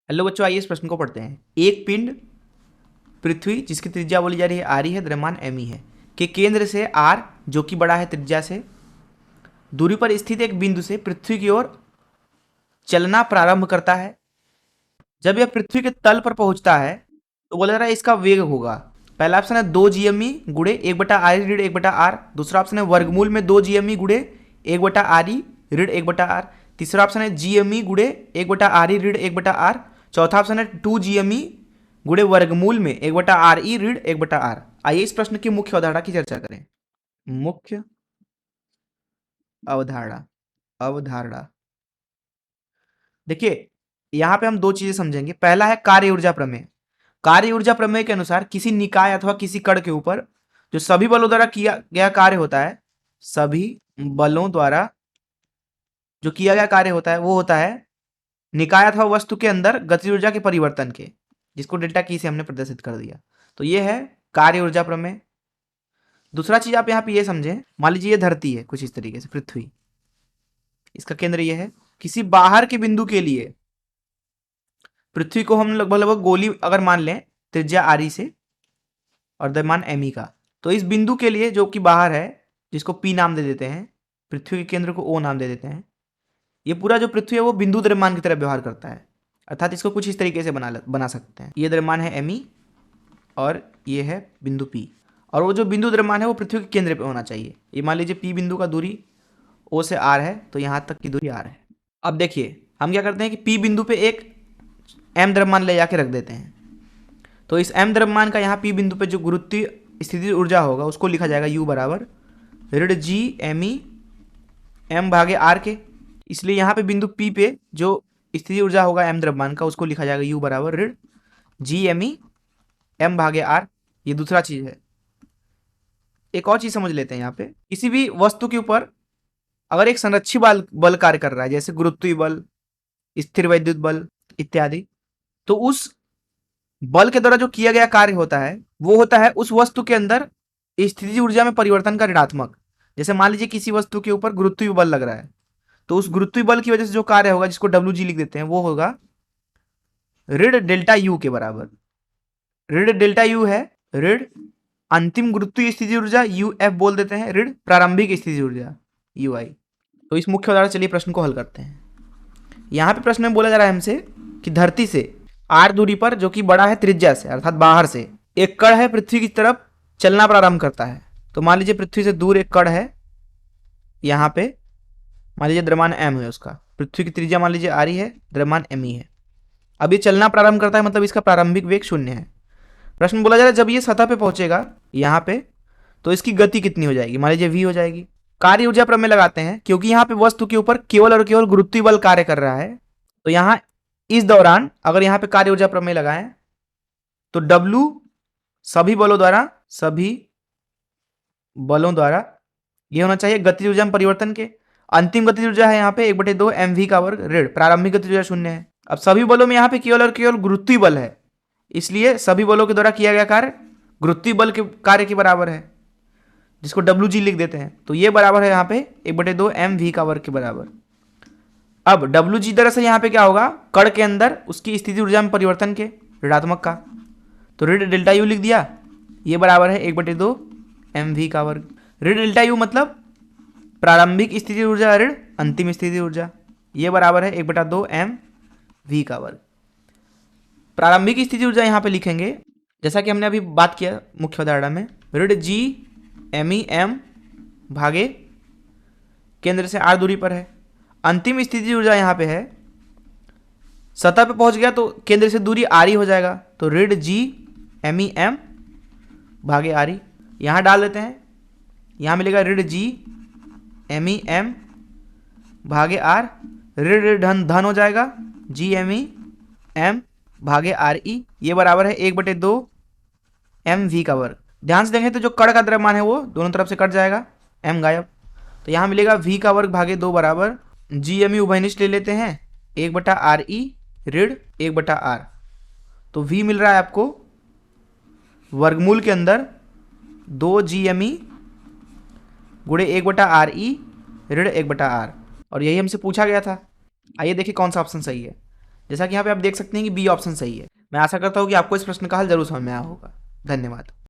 Hello बच्चों, आइए इस प्रश्न को पढ़ते हैं। एक पिंड पृथ्वी जिसकी त्रिज्या बोली जा रही है आर ही है, द्रव्यमान एम ही है, के केंद्र से आर जो कि बड़ा है त्रिज्या से दूरी पर स्थित एक बिंदु से पृथ्वी की ओर चलना प्रारंभ करता है। जब यह पृथ्वी के तल पर पहुंचता है तो बोला जा रहा है इसका वेग होगा। पहला ऑप्शन है 2 GME गुड़े 1/r ऋण 1/r। दूसरा ऑप्शन है वर्गमूल में 2 GME गुड़े 1/r ऋण 1/r। तीसरा ऑप्शन है GME गुड़े 1/r ऋण 1/r। चौथा ऑप्शन है 2 GME गुड़े वर्गमूल में 1/r ऋण 1/r। आइए इस प्रश्न की मुख्य अवधारणा की चर्चा करें। मुख्य अवधारणा अवधारणा देखिए, यहां पे हम दो चीजें समझेंगे। पहला है कार्य ऊर्जा प्रमेय। कार्य ऊर्जा प्रमेय के अनुसार किसी निकाय अथवा किसी कण के ऊपर जो सभी बलों द्वारा किया गया कार्य होता है, सभी बलों द्वारा जो किया गया कार्य होता है वो होता है निकाय अथवा वस्तु के अंदर गति ऊर्जा के परिवर्तन के, जिसको डेल्टा की से हमने प्रदर्शित कर दिया। तो ये है कार्य ऊर्जा प्रमेय। दूसरा चीज आप यहाँ पे ये समझें, मान लीजिए ये धरती है कुछ इस तरीके से, पृथ्वी, इसका केंद्र ये है। किसी बाहर के बिंदु के लिए पृथ्वी को हम लगभग लगभग गोली अगर मान लें त्रिज्या आरी से और द्रव्यमान एम का, तो इस बिंदु के लिए जो कि बाहर है, जिसको पी नाम दे देते हैं, पृथ्वी के केंद्र को ओ नाम दे देते हैं, ये पूरा जो पृथ्वी है वो बिंदु द्रव्यमान की तरह व्यवहार करता है। अर्थात इसको कुछ इस तरीके से बना सकते हैं। ये द्रव्यमान है एम और ये है बिंदु पी, और वो जो बिंदु द्रव्यमान है वो पृथ्वी के केंद्र पे होना चाहिए। ये मान लीजिए पी बिंदु का दूरी ओ से आर है, तो यहाँ तक की दूरी आर है। अब देखिए हम क्या करते हैं कि पी बिंदु पे एक एम द्रव्यमान ले जाके रख देते हैं। तो इस एम द्रव्यमान का यहाँ पी बिंदु पे जो गुरुत्वीय स्थिति ऊर्जा होगा उसको लिखा जाएगा यू बराबर ऋण जी एम ई एम भागे आर के। इसलिए यहाँ पे बिंदु पी पे जो स्थिति ऊर्जा होगा एम द्रव्यमान का उसको लिखा जाएगा यू बराबर ऋण जी एम ई एम भागे आर। ये दूसरा चीज है। एक और चीज समझ लेते हैं यहाँ पे, किसी भी वस्तु के ऊपर अगर एक संरक्षी बल कार्य कर रहा है, जैसे गुरुत्वीय बल, स्थिर वैद्युत बल इत्यादि, तो उस बल के द्वारा जो किया गया कार्य होता है वो होता है उस वस्तु के अंदर स्थिति ऊर्जा में परिवर्तन का ऋणात्मक। जैसे मान लीजिए किसी वस्तु के ऊपर गुरुत्वीय बल लग रहा है, तो उस गुरुत्वीय बल की वजह से जो कार्य होगा, जिसको WG लिख देते हैं, वो होगा ऋण डेल्टा यू के बराबर। ऋण डेल्टा यू है ऋण अंतिम गुरुत्वीय स्थिति ऊर्जा UF बोल देते हैं ऋण प्रारंभिक स्थिति ऊर्जा UI। तो इस मुख्य उदाहरण, चलिए प्रश्न को हल करते हैं। यहाँ पे प्रश्न में बोला जा रहा है हमसे कि धरती से r दूरी पर जो कि बड़ा है त्रिज्या से, अर्थात बाहर से, एक कण है पृथ्वी की तरफ चलना प्रारंभ करता है। तो मान लीजिए पृथ्वी से दूर एक कण है, यहाँ पे मान लीजिए द्रव्यमान m है उसका, पृथ्वी की त्रिज्या मान लीजिए r है, द्रव्यमान m है। अब ये चलना प्रारंभ करता है, मतलब इसका प्रारंभिक वेग 0 है। प्रश्न बोला जा रहा है जब ये सतह पे पहुंचेगा यहाँ पे, तो इसकी गति कितनी हो जाएगी, मान लीजिए v हो जाएगी। कार्य ऊर्जा प्रमेय लगाते हैं, क्योंकि यहाँ पे वस्तु के ऊपर केवल और केवल गुरुत्वीय बल कार्य कर रहा है, तो यहाँ इस दौरान अगर यहाँ पे कार्य ऊर्जा प्रमेय लगाएं तो W सभी बलों द्वारा ये होना चाहिए गति ऊर्जा में परिवर्तन के। अंतिम गति ऊर्जा है यहाँ पे 1/2 mv का वर्ग ऋण प्रारंभिक गति ऊर्जा 0 है। अब सभी बलों में यहाँ पे केवल और केवल गुरुत्वीय बल है, इसलिए सभी बलों के द्वारा किया गया कार्य गुरुत्वीय बल के कार्य के बराबर है, जिसको WG लिख देते हैं। तो ये बराबर है यहाँ पे 1/2 mv का वर्ग के बराबर। अब WG दरअसल यहाँ पे क्या होगा, कण के अंदर उसकी स्थिति ऊर्जा में परिवर्तन के ऋणात्मक का, तो ऋण डेल्टा यू लिख दिया। ये बराबर है 1/2 mv का वर्ग। ऋण डेल्टा यू मतलब प्रारंभिक स्थिति ऊर्जा ऋण अंतिम स्थिति ऊर्जा, ये बराबर है 1/2 mv का वर्ग। प्रारंभिक स्थिति ऊर्जा यहाँ पे लिखेंगे, जैसा कि हमने अभी बात किया मुख्य अवधारणा में, ऋण जी एम ई एम भागे केंद्र से r दूरी पर है। अंतिम स्थिति ऊर्जा यहाँ पे है, सतह पे पहुंच गया तो केंद्र से दूरी r हो जाएगा, तो ऋण जी एम ई एम भागे r। यहाँ डाल देते हैं, यहाँ मिलेगा ऋण जी एम ई एम भागे r, ऋण धन हो जाएगा जी एम ई एम भागे RE, ये बराबर है 1/2 mv का वर्ग। ध्यान से देखें तो जो कण का द्रव्यमान है वो दोनों तरफ से कट जाएगा, m गायब, तो यहाँ मिलेगा v का वर्ग भागे 2 बराबर GME उभयनिष्ठ ले लेते हैं 1/RE ऋण 1/r। तो v मिल रहा है आपको वर्गमूल के अंदर 2 GME गुणे 1/RE ऋण 1/r, और यही हमसे पूछा गया था। आइए देखिए कौन सा ऑप्शन सही है। जैसा कि यहाँ पे आप देख सकते हैं कि बी ऑप्शन सही है। मैं आशा करता हूँ कि आपको इस प्रश्न का हल जरूर समझ में आया होगा। धन्यवाद।